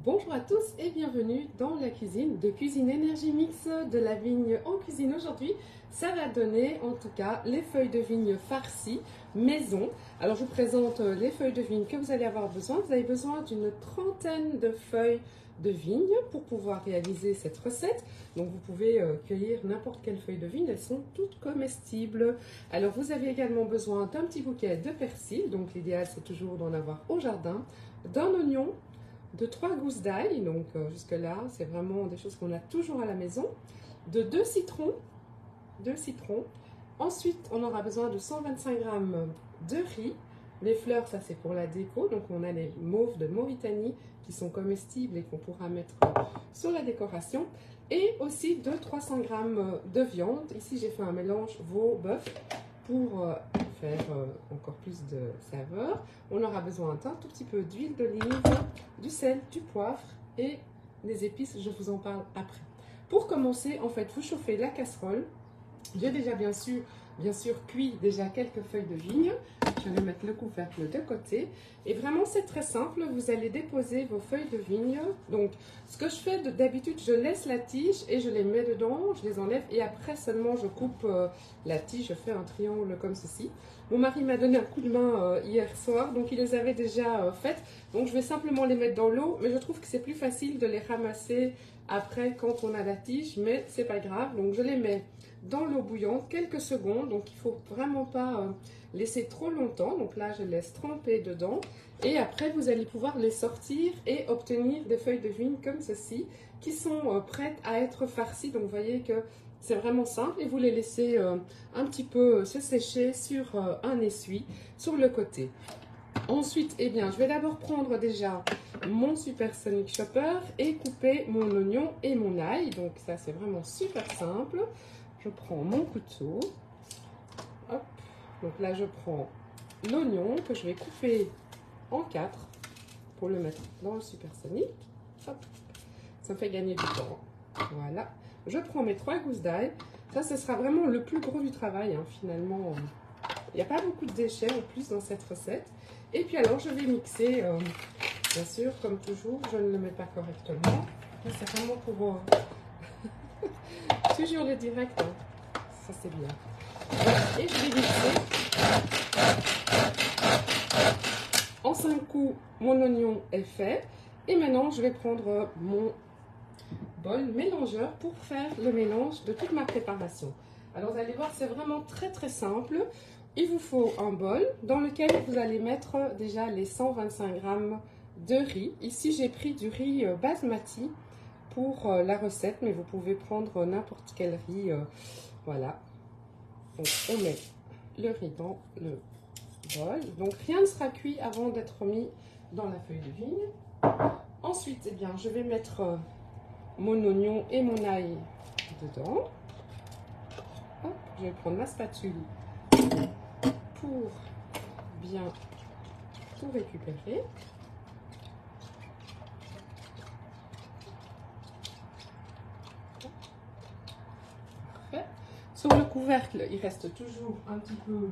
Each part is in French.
Bonjour à tous et bienvenue dans la cuisine de Cuisine Énergie Mix de la vigne en cuisine. Aujourd'hui, ça va donner en tout cas les feuilles de vigne farcies maison. Alors je vous présente les feuilles de vigne que vous allez avoir besoin. Vous avez besoin d'une trentaine de feuilles de vigne pour pouvoir réaliser cette recette. Donc vous pouvez cueillir n'importe quelle feuille de vigne, elles sont toutes comestibles. Alors vous avez également besoin d'un petit bouquet de persil, donc l'idéal c'est toujours d'en avoir au jardin, d'un oignon, de 3 gousses d'ail, donc jusque là c'est vraiment des choses qu'on a toujours à la maison, de 2 citrons, ensuite on aura besoin de 125 g de riz, les fleurs ça c'est pour la déco, donc on a les mauves de Mauritanie qui sont comestibles et qu'on pourra mettre sur la décoration, et aussi de 300 g de viande. Ici j'ai fait un mélange veau-bœuf pour faire encore plus de saveur. On aura besoin d'un tout petit peu d'huile d'olive, du sel, du poivre et des épices, je vous en parle après. Pour commencer, en fait, vous chauffez la casserole. J'ai déjà bien sûr cuit déjà quelques feuilles de vigne. Je vais mettre le couvercle de côté. Et vraiment, c'est très simple. Vous allez déposer vos feuilles de vigne. Donc, ce que je fais d'habitude, je laisse la tige et je les mets dedans. Je les enlève et après seulement, je coupe la tige. Je fais un triangle comme ceci. Mon mari m'a donné un coup de main hier soir. Donc, il les avait déjà faites. Donc, je vais simplement les mettre dans l'eau. Mais je trouve que c'est plus facile de les ramasser après quand on a la tige. Mais c'est pas grave. Donc, je les mets dans l'eau bouillante quelques secondes, donc il ne faut vraiment pas laisser trop longtemps. Donc là je laisse tremper dedans et après vous allez pouvoir les sortir et obtenir des feuilles de vigne comme ceci qui sont prêtes à être farcies. Donc vous voyez que c'est vraiment simple et vous les laissez un petit peu se sécher sur un essuie sur le côté. Ensuite, eh bien, je vais d'abord prendre déjà mon Supersonic Chopper et couper mon oignon et mon ail. Donc ça c'est vraiment super simple. Je prends mon couteau, hop, donc là je prends l'oignon que je vais couper en 4 pour le mettre dans le Supersonic, hop, ça me fait gagner du temps, voilà. Je prends mes 3 gousses d'ail, ça ce sera vraiment le plus gros du travail, hein, finalement, il n'y a pas beaucoup de déchets en plus dans cette recette. Et puis alors je vais mixer, bien sûr, comme toujours, je ne le mets pas correctement, c'est vraiment pour... toujours le direct, hein. Ça c'est bien. Et je vais mixer. En 5 coups, mon oignon est fait. Et maintenant, je vais prendre mon bol mélangeur pour faire le mélange de toute ma préparation. Alors, vous allez voir, c'est vraiment très très simple. Il vous faut un bol dans lequel vous allez mettre déjà les 125 g de riz. Ici, j'ai pris du riz basmati pour la recette, mais vous pouvez prendre n'importe quel riz, voilà. Donc on met le riz dans le bol, donc rien ne sera cuit avant d'être mis dans la feuille de vigne. Ensuite, eh bien, je vais mettre mon oignon et mon ail dedans. Hop, je vais prendre ma spatule pour bien tout récupérer. Sur le couvercle, il reste toujours un petit peu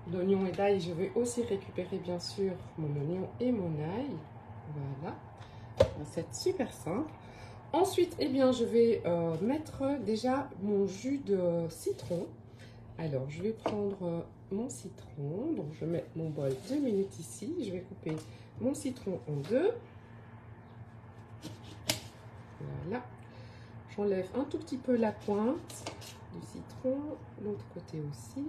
d'oignon et d'ail. Je vais aussi récupérer bien sûr mon oignon et mon ail. Voilà, recette super simple. Ensuite, eh bien, je vais mettre déjà mon jus de citron. Alors, je vais prendre mon citron. Donc, je mets mon bol 2 minutes ici. Je vais couper mon citron en deux. Voilà. J'enlève un tout petit peu la pointe du citron, l'autre côté aussi.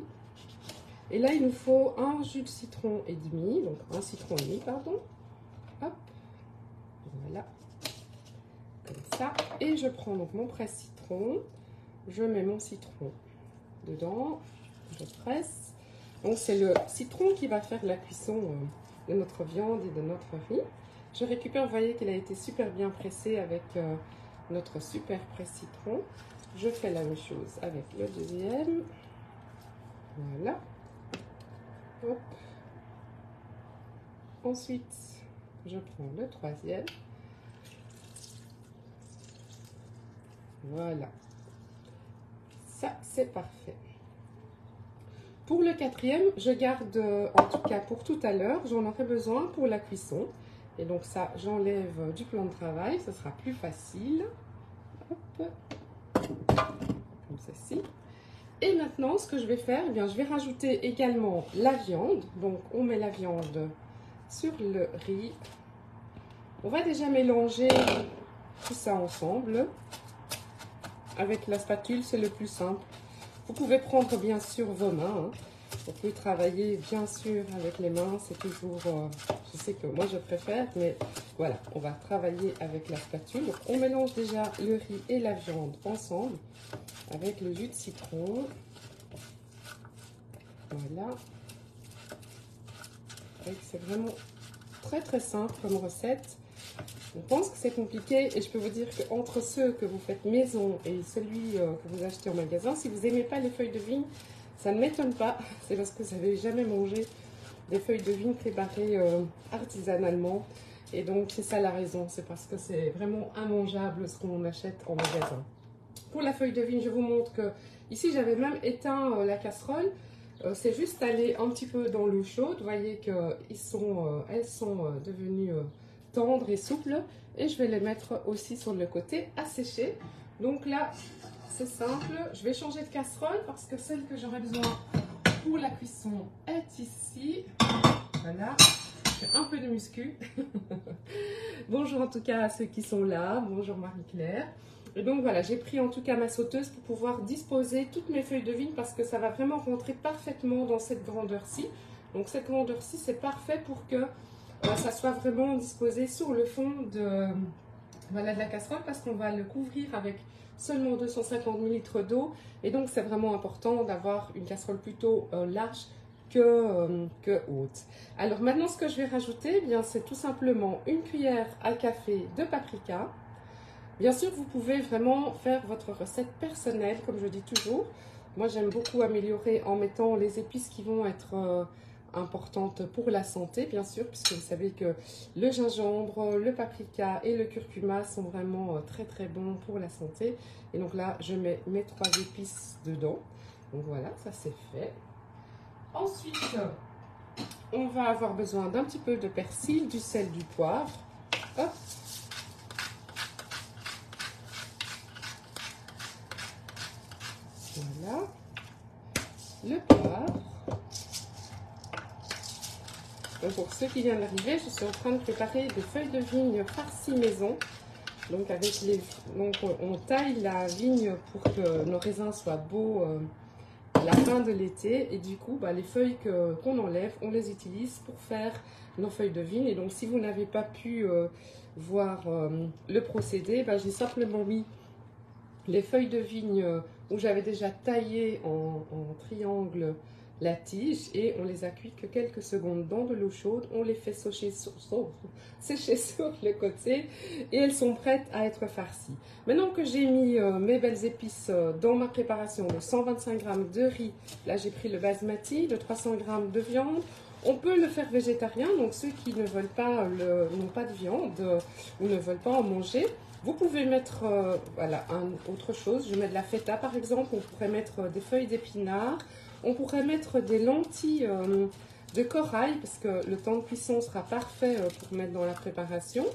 Et là, il nous faut un jus de citron et demi, donc un citron et demi, pardon. Hop, voilà, comme ça. Et je prends donc mon presse-citron, je mets mon citron dedans, je presse. Donc c'est le citron qui va faire la cuisson de notre viande et de notre riz. Je récupère, vous voyez qu'il a été super bien pressé avec notre super presse-citron. Je fais la même chose avec le deuxième. Voilà. Hop. Ensuite, je prends le troisième. Voilà. Ça, c'est parfait. Pour le quatrième, je garde, en tout cas pour tout à l'heure, j'en aurai besoin pour la cuisson. Et donc ça, j'enlève du plan de travail, ce sera plus facile. Hop, comme ceci. Et maintenant, ce que je vais faire, eh bien, je vais rajouter également la viande. Donc, on met la viande sur le riz. On va déjà mélanger tout ça ensemble. Avec la spatule, c'est le plus simple. Vous pouvez prendre bien sûr vos mains. Hein. Vous pouvez travailler bien sûr avec les mains. C'est toujours, je sais que moi je préfère, mais voilà, on va travailler avec la spatule. Donc, on mélange déjà le riz et la viande ensemble avec le jus de citron. Voilà. C'est vraiment très très simple comme recette. On pense que c'est compliqué et je peux vous dire qu'entre ceux que vous faites maison et celui que vous achetez en magasin, si vous n'aimez pas les feuilles de vigne, ça ne m'étonne pas. C'est parce que vous n'avez jamais mangé des feuilles de vigne préparées artisanalement. Et donc c'est ça la raison, c'est parce que c'est vraiment immangeable ce qu'on achète en magasin. Pour la feuille de vigne, je vous montre que ici j'avais même éteint la casserole. C'est juste aller un petit peu dans l'eau chaude. Vous voyez qu'elles sont devenues tendres et souples. Et je vais les mettre aussi sur le côté à sécher. Donc là, c'est simple. Je vais changer de casserole parce que celle que j'aurai besoin pour la cuisson est ici. Voilà. Je fais un peu de muscu. Bonjour en tout cas à ceux qui sont là. Bonjour Marie-Claire. Et donc voilà, j'ai pris en tout cas ma sauteuse pour pouvoir disposer toutes mes feuilles de vigne parce que ça va vraiment rentrer parfaitement dans cette grandeur-ci. Donc cette grandeur-ci, c'est parfait pour que ça soit vraiment disposé sur le fond de la casserole parce qu'on va le couvrir avec seulement 250 ml d'eau. Et donc c'est vraiment important d'avoir une casserole plutôt large que haute. Alors maintenant, ce que je vais rajouter, eh bien c'est tout simplement une cuillère à café de paprika. Bien sûr, vous pouvez vraiment faire votre recette personnelle, comme je dis toujours. Moi, j'aime beaucoup améliorer en mettant les épices qui vont être importantes pour la santé, bien sûr, puisque vous savez que le gingembre, le paprika et le curcuma sont vraiment très très bons pour la santé. Et donc là, je mets mes 3 épices dedans. Donc voilà, ça c'est fait. Ensuite, on va avoir besoin d'un petit peu de persil, du sel, du poivre. Hop. Voilà, le poivre. Donc pour ceux qui viennent d'arriver, je suis en train de préparer des feuilles de vigne farcies maison. Donc on taille la vigne pour que nos raisins soient beaux à la fin de l'été. Et du coup, les feuilles qu'on enlève, on les utilise pour faire nos feuilles de vigne. Et donc si vous n'avez pas pu voir le procédé, j'ai simplement mis les feuilles de vigne où j'avais déjà taillé en triangle la tige et on les a cuit que quelques secondes dans de l'eau chaude. On les fait sécher sur le côté et elles sont prêtes à être farcies. Maintenant que j'ai mis mes belles épices dans ma préparation de 125 g de riz, là j'ai pris le basmati, de 300 g de viande. On peut le faire végétarien, donc ceux qui ne veulent pas, n'ont pas de viande ou ne veulent pas en manger. Vous pouvez mettre autre chose, je mets de la feta par exemple, on pourrait mettre des feuilles d'épinards, on pourrait mettre des lentilles de corail parce que le temps de cuisson sera parfait pour mettre dans la préparation.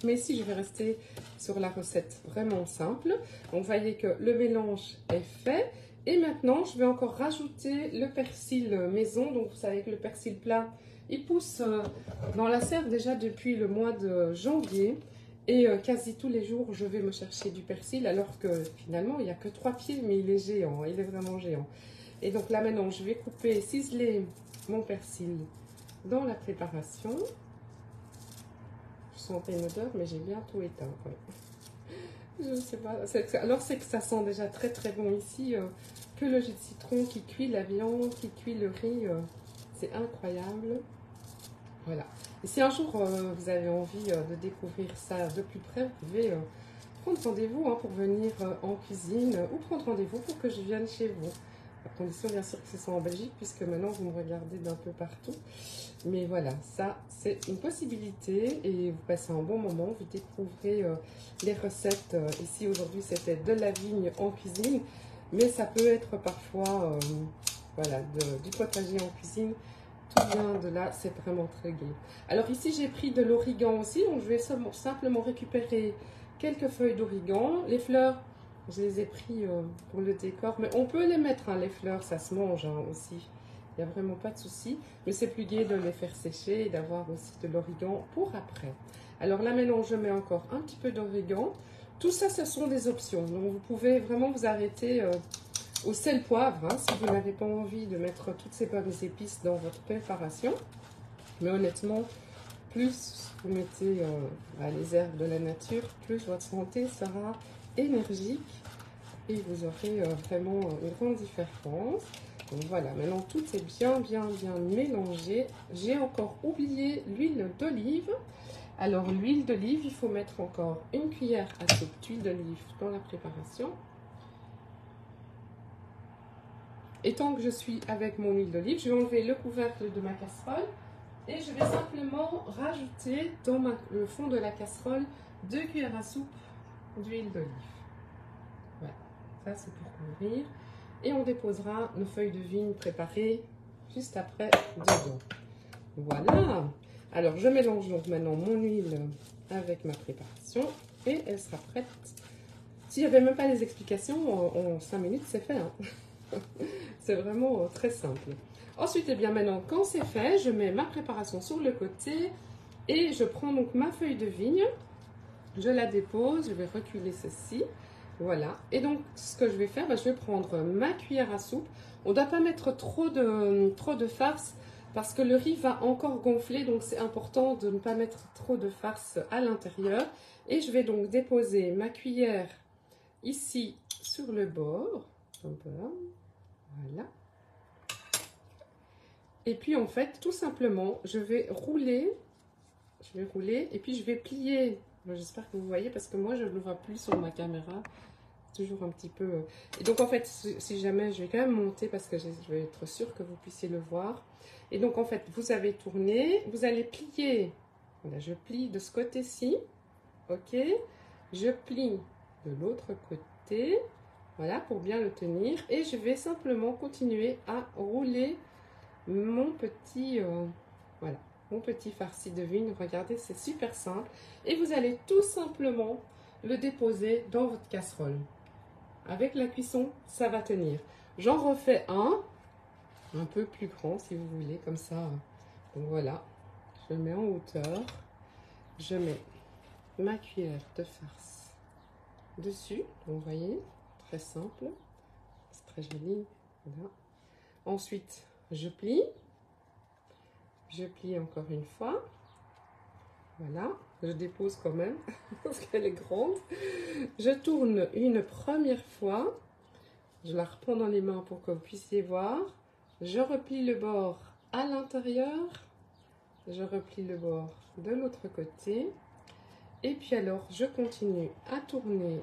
Mais ici je vais rester sur la recette vraiment simple. Donc vous voyez que le mélange est fait et maintenant je vais encore rajouter le persil maison. Donc vous savez que le persil plat il pousse dans la serre déjà depuis le mois de janvier. Et quasi tous les jours, je vais me chercher du persil, alors que finalement, il n'y a que 3 pieds, mais il est géant, il est vraiment géant. Et donc là, maintenant, je vais couper, ciseler mon persil dans la préparation. Je sentais une odeur, mais j'ai bientôt éteint. Ouais. Je ne sais pas. Alors, c'est que ça sent déjà très très bon ici, que le jus de citron qui cuit la viande, qui cuit le riz. C'est incroyable. Voilà. Et si un jour vous avez envie de découvrir ça de plus près, vous pouvez prendre rendez-vous pour venir en cuisine ou prendre rendez-vous pour que je vienne chez vous. À condition bien sûr que ce soit en Belgique puisque maintenant vous me regardez d'un peu partout. Mais voilà, ça c'est une possibilité et vous passez un bon moment, vous découvrez les recettes. Ici aujourd'hui c'était de la vigne en cuisine, mais ça peut être parfois du potager en cuisine. tout vient de là, c'est vraiment très gai. Alors ici, j'ai pris de l'origan aussi, donc je vais simplement récupérer quelques feuilles d'origan. Les fleurs, je les ai pris pour le décor, mais on peut les mettre, hein, les fleurs, ça se mange hein, aussi. Il n'y a vraiment pas de souci, mais c'est plus gai de les faire sécher et d'avoir aussi de l'origan pour après. Alors là maintenant, je mets encore un petit peu d'origan. Tout ça, ce sont des options, donc vous pouvez vraiment vous arrêter au sel poivre, hein, si vous n'avez pas envie de mettre toutes ces bonnes épices dans votre préparation. Mais honnêtement, plus vous mettez les herbes de la nature, plus votre santé sera énergique et vous aurez vraiment une grande différence. Donc voilà, maintenant tout est bien mélangé. J'ai encore oublié l'huile d'olive. Alors l'huile d'olive, il faut mettre encore une cuillère à soupe d'huile d'olive dans la préparation. Et tant que je suis avec mon huile d'olive, je vais enlever le couvercle de ma casserole et je vais simplement rajouter dans le fond de la casserole 2 cuillères à soupe d'huile d'olive. Voilà, ça c'est pour couvrir. Et on déposera nos feuilles de vigne préparées juste après dedans. Voilà. Alors je mélange donc maintenant mon huile avec ma préparation et elle sera prête. S'il n'y avait même pas les explications, en 5 minutes c'est fait. Hein. C'est vraiment très simple. Ensuite, et bien maintenant, quand c'est fait, je mets ma préparation sur le côté et je prends donc ma feuille de vigne. Je la dépose, je vais reculer ceci. Voilà. Et donc, ce que je vais faire, je vais prendre ma cuillère à soupe. On ne doit pas mettre trop de farce parce que le riz va encore gonfler. Donc, c'est important de ne pas mettre trop de farce à l'intérieur. Et je vais donc déposer ma cuillère ici sur le bord. Voilà. Et puis en fait, tout simplement, je vais rouler et puis je vais plier. J'espère que vous voyez parce que moi je ne le vois plus sur ma caméra. Toujours un petit peu. Et donc en fait, si jamais, je vais quand même monter parce que je vais être sûre que vous puissiez le voir. Et donc en fait, vous avez tourné, vous allez plier. Voilà, je plie de ce côté-ci. Ok. Je plie de l'autre côté. Voilà, pour bien le tenir. Et je vais simplement continuer à rouler mon petit, voilà, mon petit farci de vigne. Regardez, c'est super simple. Et vous allez tout simplement le déposer dans votre casserole. Avec la cuisson, ça va tenir. J'en refais un peu plus grand si vous voulez, comme ça. Donc voilà, je le mets en hauteur. Je mets ma cuillère de farce dessus. Donc vous voyez, très simple. C'est très joli. Voilà. Ensuite, je plie encore une fois. Voilà, je dépose quand même parce qu'elle est grande. Je tourne une première fois. Je la reprends dans les mains pour que vous puissiez voir. Je replie le bord à l'intérieur. Je replie le bord de l'autre côté. Et puis alors, je continue à tourner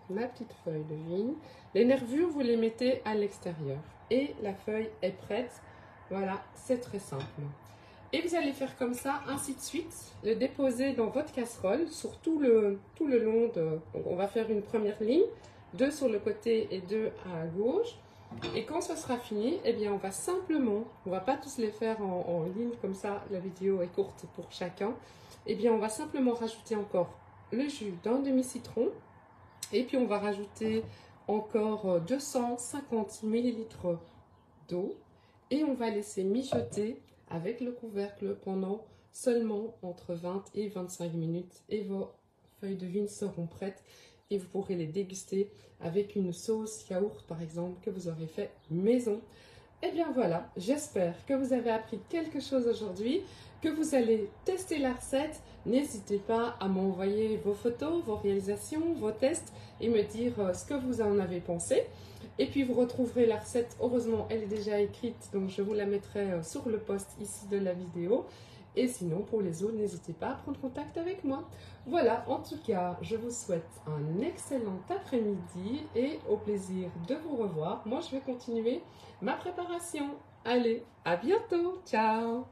ma petite feuille de vigne. Les nervures, vous les mettez à l'extérieur. Et la feuille est prête. Voilà, c'est très simple. Et vous allez faire comme ça, ainsi de suite. Le déposer dans votre casserole sur tout le long de... Donc on va faire une première ligne, 2 sur le côté et 2 à gauche. Et quand ce sera fini, eh bien on va simplement, on va pas tous les faire en ligne comme ça, la vidéo est courte pour chacun. Eh bien on va simplement rajouter encore le jus d'un demi-citron. Et puis on va rajouter encore 250 ml d'eau. Et on va laisser mijoter avec le couvercle pendant seulement entre 20 et 25 minutes. Et vos feuilles de vigne seront prêtes. Et vous pourrez les déguster avec une sauce yaourt par exemple que vous aurez fait maison. Et bien voilà, j'espère que vous avez appris quelque chose aujourd'hui, que vous allez tester la recette. N'hésitez pas à m'envoyer vos photos, vos réalisations, vos tests et me dire ce que vous en avez pensé. Et puis vous retrouverez la recette, heureusement elle est déjà écrite, donc je vous la mettrai sur le post ici de la vidéo. Et sinon, pour les autres, n'hésitez pas à prendre contact avec moi. Voilà, en tout cas, je vous souhaite un excellent après-midi et au plaisir de vous revoir. Moi, je vais continuer ma préparation. Allez, à bientôt. Ciao.